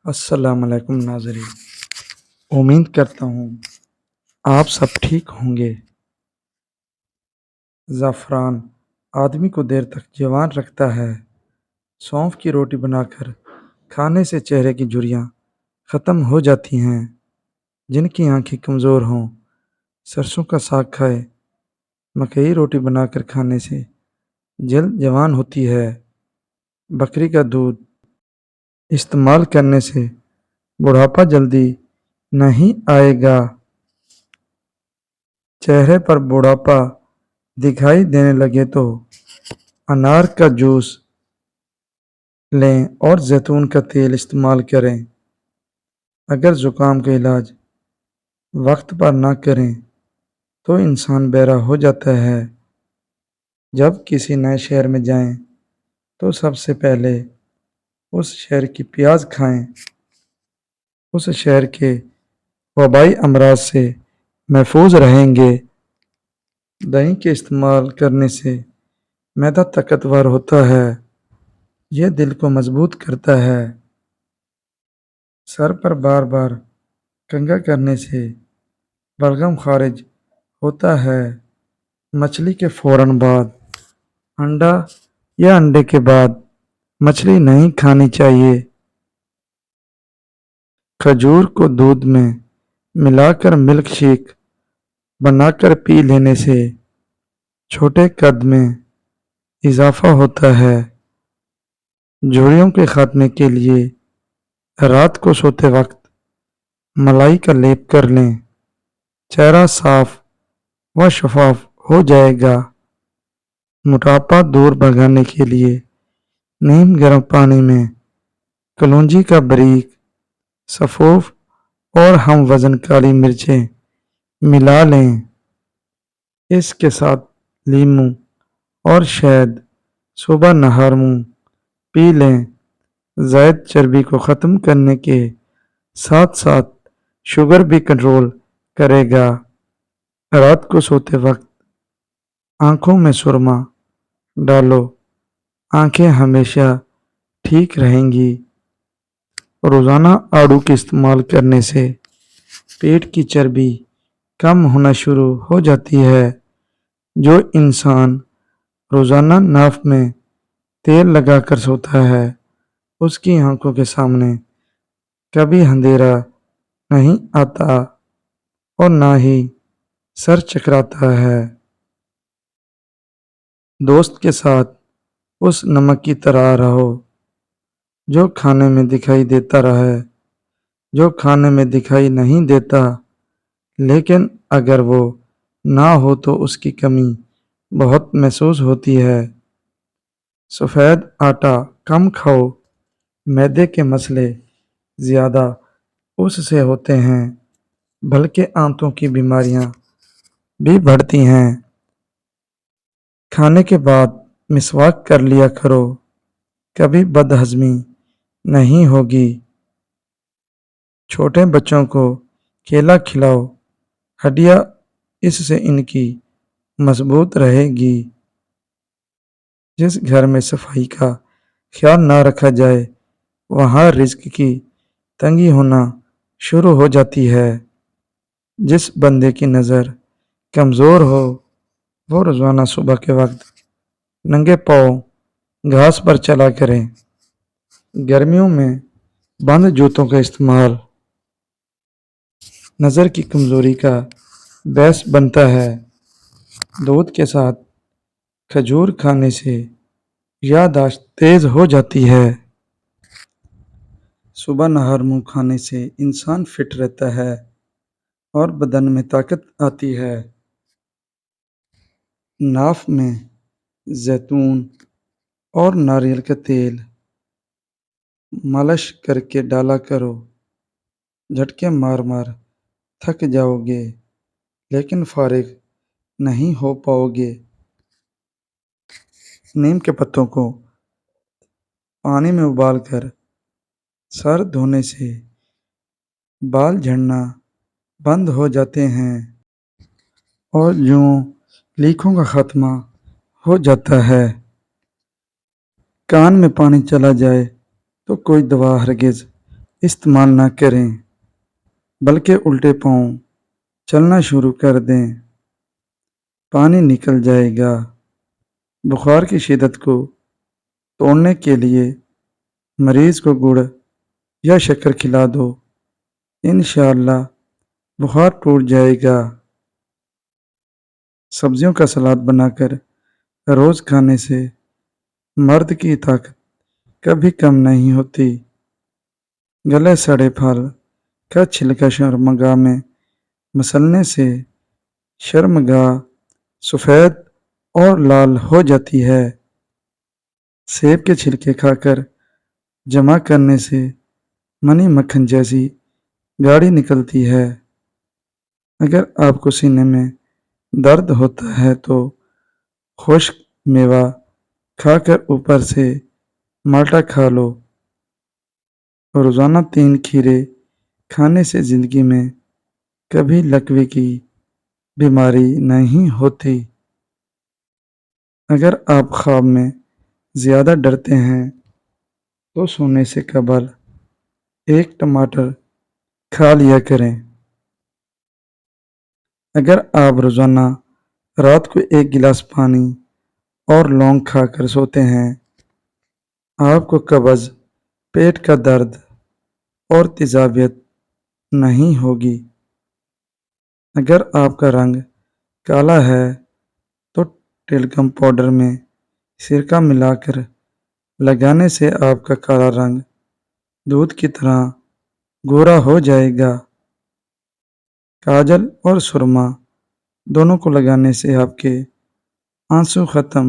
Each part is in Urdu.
السلام علیکم ناظرین، امید کرتا ہوں آپ سب ٹھیک ہوں گے۔ زعفران آدمی کو دیر تک جوان رکھتا ہے۔ سونف کی روٹی بنا کر کھانے سے چہرے کی جھریاں ختم ہو جاتی ہیں۔ جن کی آنکھیں کمزور ہوں سرسوں کا ساگ کھائے۔ مکئی روٹی بنا کر کھانے سے جلد جوان ہوتی ہے۔ بکری کا دودھ استعمال کرنے سے بڑھاپا جلدی نہیں آئے گا۔ چہرے پر بڑھاپا دکھائی دینے لگے تو انار کا جوس لیں اور زیتون کا تیل استعمال کریں۔ اگر زکام کا علاج وقت پر نہ کریں تو انسان بہرا ہو جاتا ہے۔ جب کسی نئے شہر میں جائیں تو سب سے پہلے اس شہر کی پیاز کھائیں۔ اس شہر کے وبائی امراض سے محفوظ رہیں گے۔ دہی کے استعمال کرنے سے معدہ طاقتور ہوتا ہے۔ یہ دل کو مضبوط کرتا ہے۔ سر پر بار بار کنگھا کرنے سے بلغم خارج ہوتا ہے۔ مچھلی کے فوراً بعد انڈا یا انڈے کے بعد مچھلی نہیں کھانی چاہیے۔ کھجور کو دودھ میں ملا کر ملک شیک بنا کر پی لینے سے چھوٹے قد میں اضافہ ہوتا ہے۔ جھریوں کے خاتمے کے لیے رات کو سوتے وقت ملائی کا لیپ کر لیں۔ چہرہ صاف و شفاف ہو جائے گا۔ موٹاپا دور بھگانے کے لیے نیم گرم پانی میں کلونجی کا باریک سفوف اور ہم وزن کالی مرچیں ملا لیں۔ اس کے ساتھ لیموں اور شہد صبح نہار منہ پی لیں۔ زائد چربی کو ختم کرنے کے ساتھ ساتھ شوگر بھی کنٹرول کرے گا۔ رات کو سوتے وقت آنکھوں میں سرما ڈالو، آنکھیں ہمیشہ ٹھیک رہیں گی۔ روزانہ آڑو کے استعمال کرنے سے پیٹ کی چربی کم ہونا شروع ہو جاتی ہے۔ جو انسان روزانہ ناف میں تیل لگا کر سوتا ہے اس کی آنکھوں کے سامنے کبھی اندھیرا نہیں آتا اور نہ ہی سر چکراتا ہے۔ دوست کے ساتھ اس نمک کی طرح رہو جو کھانے میں دکھائی دیتا رہے۔ جو کھانے میں دکھائی نہیں دیتا لیکن اگر وہ نہ ہو تو اس کی کمی بہت محسوس ہوتی ہے۔ سفید آٹا کم کھاؤ، معدے کے مسئلے زیادہ اس سے ہوتے ہیں بلکہ آنتوں کی بیماریاں بھی بڑھتی ہیں۔ کھانے کے بعد مسواک کر لیا کرو، کبھی بد ہضمی نہیں ہوگی۔ چھوٹے بچوں کو کیلا کھلاؤ، ہڈیاں اس سے ان کی مضبوط رہے گی۔ جس گھر میں صفائی کا خیال نہ رکھا جائے وہاں رزق کی تنگی ہونا شروع ہو جاتی ہے۔ جس بندے کی نظر کمزور ہو وہ روزانہ صبح کے وقت ننگے پاؤں گھاس پر چلا کریں۔ گرمیوں میں بند جوتوں کا استعمال نظر کی کمزوری کا باعث بنتا ہے۔ دودھ کے ساتھ کھجور کھانے سے یادداشت تیز ہو جاتی ہے۔ صبح نہار منہ کھانے سے انسان فٹ رہتا ہے اور بدن میں طاقت آتی ہے۔ ناف میں زیتون اور ناریل کا تیل مالش کر کے ڈالا کرو۔ جھٹکے مار مار تھک جاؤ گے لیکن فارغ نہیں ہو پاؤ گے۔ نیم کے پتوں کو پانی میں ابال کر سر دھونے سے بال جھڑنا بند ہو جاتے ہیں اور یوں لیکھوں کا خاتمہ ہو جاتا ہے۔ کان میں پانی چلا جائے تو کوئی دوا ہرگز استعمال نہ کریں بلکہ الٹے پاؤں چلنا شروع کر دیں، پانی نکل جائے گا۔ بخار کی شدت کو توڑنے کے لیے مریض کو گڑ یا شکر کھلا دو، انشاءاللہ بخار ٹوٹ جائے گا۔ سبزیوں کا سلاد بنا کر روز کھانے سے مرد کی طاقت کبھی کم نہیں ہوتی۔ گلے سڑے پھل کا چھلکا شرمگاہ میں مسلنے سے شرمگاہ سفید اور لال ہو جاتی ہے۔ سیب کے چھلکے کھا کر جمع کرنے سے منی مکھن جیسی گاڑی نکلتی ہے۔ اگر آپ کو سینے میں درد ہوتا ہے تو خشک میوہ کھا کر اوپر سے مالٹا کھا لو۔ روزانہ 3 کھیرے کھانے سے زندگی میں کبھی لکوے کی بیماری نہیں ہوتی۔ اگر آپ خواب میں زیادہ ڈرتے ہیں تو سونے سے قبل 1 ٹماٹر کھا لیا کریں۔ اگر آپ روزانہ رات کو 1 گلاس پانی اور لونگ کھا کر سوتے ہیں، آپ کو قبض، پیٹ کا درد اور تیزابیت نہیں ہوگی۔ اگر آپ کا رنگ کالا ہے تو ٹیلکم پاؤڈر میں سرکہ ملا کر لگانے سے آپ کا کالا رنگ دودھ کی طرح گورا ہو جائے گا۔ کاجل اور سرما دونوں کو لگانے سے آپ کے آنسو ختم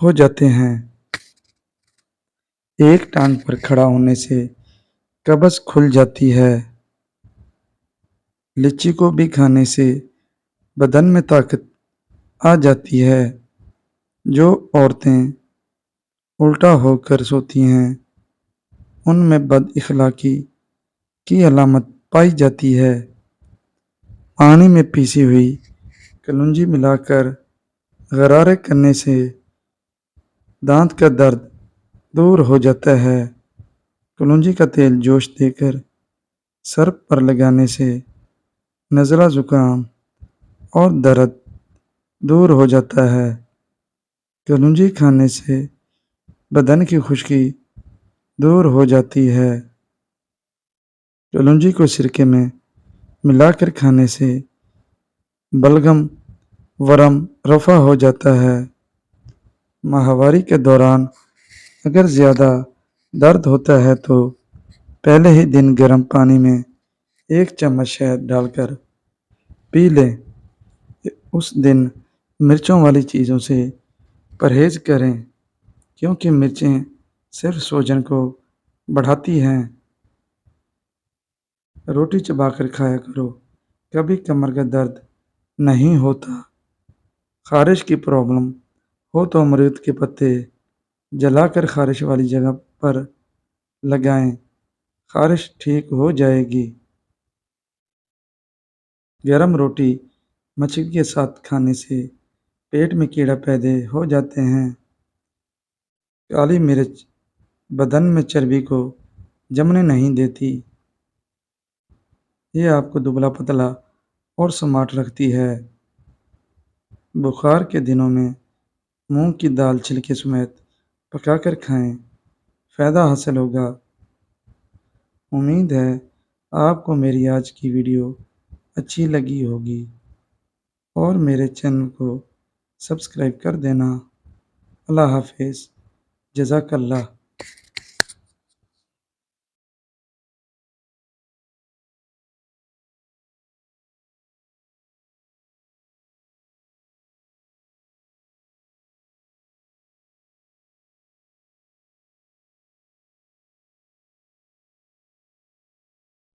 ہو جاتے ہیں۔ ایک ٹانگ پر کھڑا ہونے سے قبض کھل جاتی ہے۔ لچی کو بھی کھانے سے بدن میں طاقت آ جاتی ہے۔ جو عورتیں الٹا ہو کر سوتی ہیں ان میں بد اخلاقی کی علامت پائی جاتی ہے۔ پانی میں پیسی ہوئی کلونجی ملا کر غرارے کرنے سے دانت کا درد دور ہو جاتا ہے۔ کلونجی کا تیل جوش دے کر سر پر لگانے سے نزلہ زکام اور درد دور ہو جاتا ہے۔ کلونجی کھانے سے بدن کی خشکی دور ہو جاتی ہے۔ کلونجی کو سرکے میں ملا کر کھانے سے بلغم ورم رفع ہو جاتا ہے۔ ماہواری کے دوران اگر زیادہ درد ہوتا ہے تو پہلے ہی دن گرم پانی میں 1 چمچ شہد ڈال کر پی لیں۔ اس دن مرچوں والی چیزوں سے پرہیز کریں کیونکہ مرچیں صرف سوجن کو بڑھاتی ہیں۔ روٹی چبا کر کھایا کرو، کبھی کمر کا درد نہیں ہوتا۔ خارش کی پرابلم ہو تو امرود کے پتے جلا کر خارش والی جگہ پر لگائیں، خارش ٹھیک ہو جائے گی۔ گرم روٹی مچھی کے ساتھ کھانے سے پیٹ میں کیڑے پیدا ہو جاتے ہیں۔ کالی مرچ بدن میں چربی کو جمنے نہیں دیتی، یہ آپ کو دبلا پتلا اور سمارٹ رکھتی ہے۔ بخار کے دنوں میں مونگ کی دال چھلکے سمیت پکا کر کھائیں، فائدہ حاصل ہوگا۔ امید ہے آپ کو میری آج کی ویڈیو اچھی لگی ہوگی اور میرے چینل کو سبسکرائب کر دینا۔ اللہ حافظ، جزاک اللہ۔